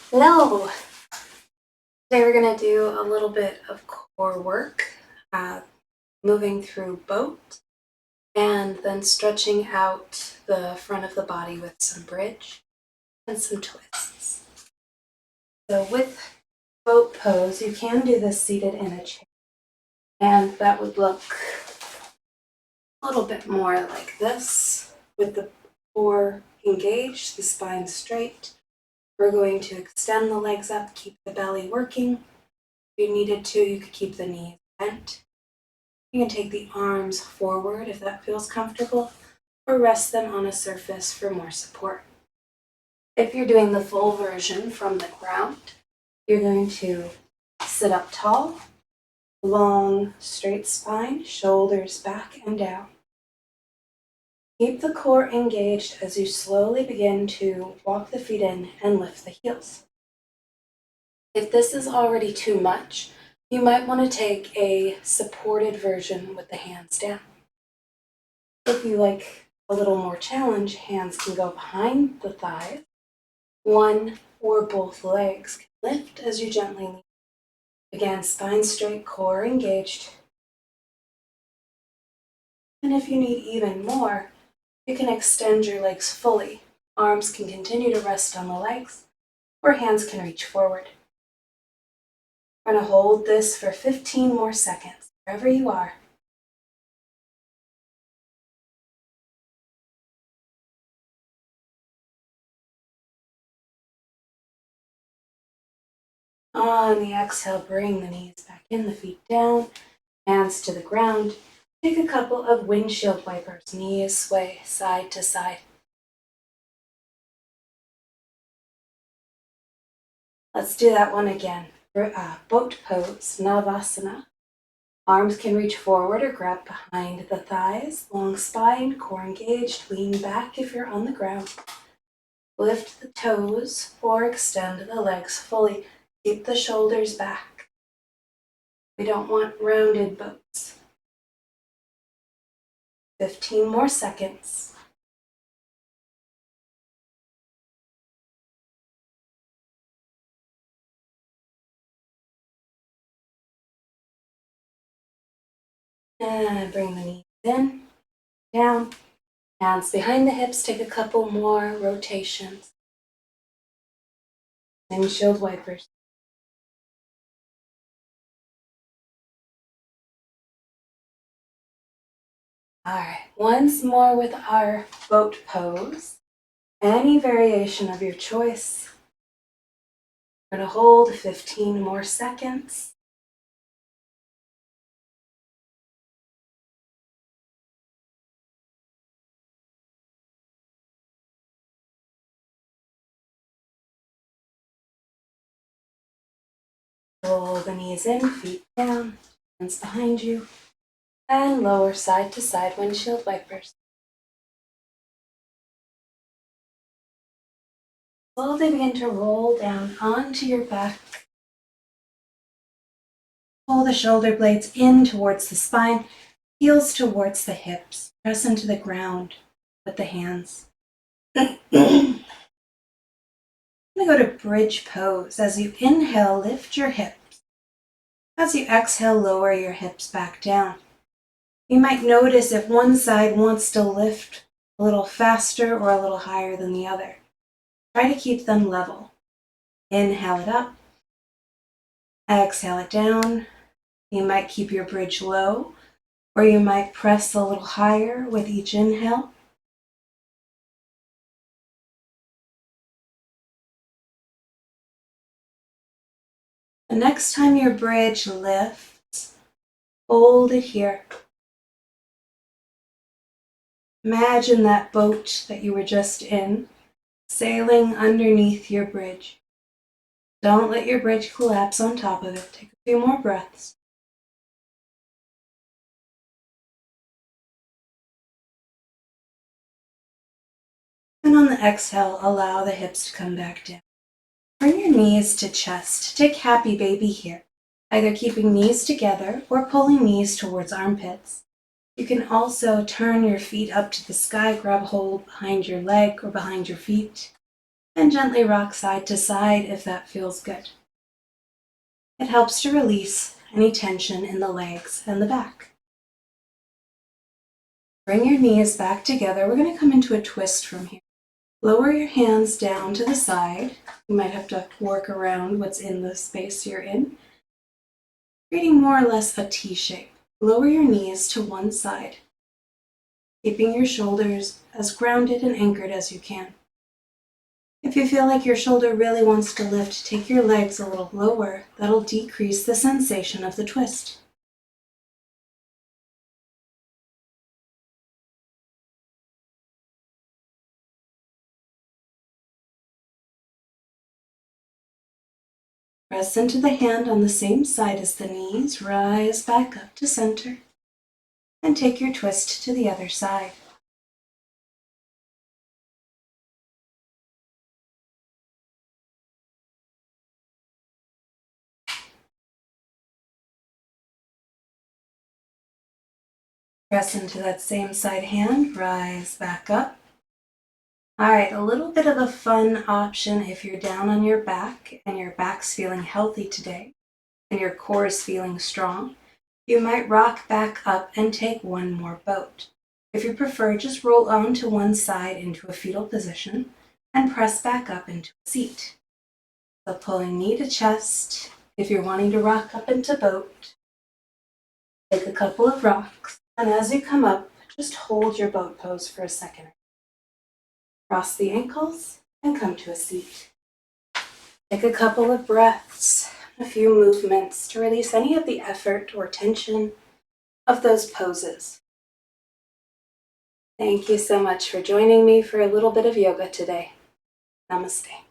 Hello! Today we're going to do a little bit of core work, moving through boat and then stretching out the front of the body with some bridge and some twists. So with boat pose, you can do this seated in a chair, and that would look a little bit more like this with the core engaged, the spine straight. We're going to extend the legs up, keep the belly working. If you needed to, you could keep the knees bent. You can take the arms forward if that feels comfortable, or rest them on a surface for more support. If you're doing the full version from the ground, you're going to sit up tall, long, straight spine, shoulders back and down. Keep the core engaged as you slowly begin to walk the feet in and lift the heels. If this is already too much, you might want to take a supported version with the hands down. If you like a little more challenge, hands can go behind the thighs. One or both legs can lift as you gently lean. Again, spine straight, core engaged. And if you need even more, you can extend your legs fully. Arms can continue to rest on the legs, or hands can reach forward. We're going to hold this for 15 more seconds, wherever you are. On the exhale, bring the knees back in, the feet down, hands to the ground. Take a couple of windshield wipers, knees sway side to side. Let's do that one again. Boat pose, Navasana. Arms can reach forward or grab behind the thighs. Long spine, core engaged. Lean back if you're on the ground. Lift the toes or extend the legs fully. Keep the shoulders back. We don't want rounded boats. 15 more seconds. And bring the knees in, down. Hands behind the hips, take a couple more rotations. Windshield wipers. All right, once more with our boat pose. Any variation of your choice. We're going to hold 15 more seconds. Roll the knees in, feet down, hands behind you, and lower side to side windshield wipers. Slowly begin to roll down onto your back. Pull the shoulder blades in towards the spine, heels towards the hips. Press into the ground with the hands. I'm going to go to bridge pose. As you inhale, lift your hips. As you exhale, lower your hips back down. You might notice if one side wants to lift a little faster or a little higher than the other. Try to keep them level. Inhale it up. Exhale it down. You might keep your bridge low, or you might press a little higher with each inhale. The next time your bridge lifts, hold it here. Imagine that boat that you were just in, sailing underneath your bridge. Don't let your bridge collapse on top of it. Take a few more breaths. And on the exhale, allow the hips to come back down. Bring your knees to chest. Take happy baby here, either keeping knees together or pulling knees towards armpits. You can also turn your feet up to the sky, grab hold behind your leg or behind your feet, and gently rock side to side if that feels good. It helps to release any tension in the legs and the back. Bring your knees back together. We're going to come into a twist from here. Lower your hands down to the side. You might have to work around what's in the space you're in, creating more or less a T shape. Lower your knees to one side, keeping your shoulders as grounded and anchored as you can. If you feel like your shoulder really wants to lift, take your legs a little lower. That'll decrease the sensation of the twist. Press into the hand on the same side as the knees, rise back up to center, and take your twist to the other side. Press into that same side hand, rise back up. All right, a little bit of a fun option if you're down on your back and your back's feeling healthy today and your core is feeling strong. You might rock back up and take one more boat. If you prefer, just roll on to one side into a fetal position and press back up into a seat. So pulling knee to chest. If you're wanting to rock up into boat, take a couple of rocks, and as you come up, just hold your boat pose for a second. Cross the ankles and come to a seat. Take a couple of breaths, a few movements to release any of the effort or tension of those poses. Thank you so much for joining me for a little bit of yoga today. Namaste.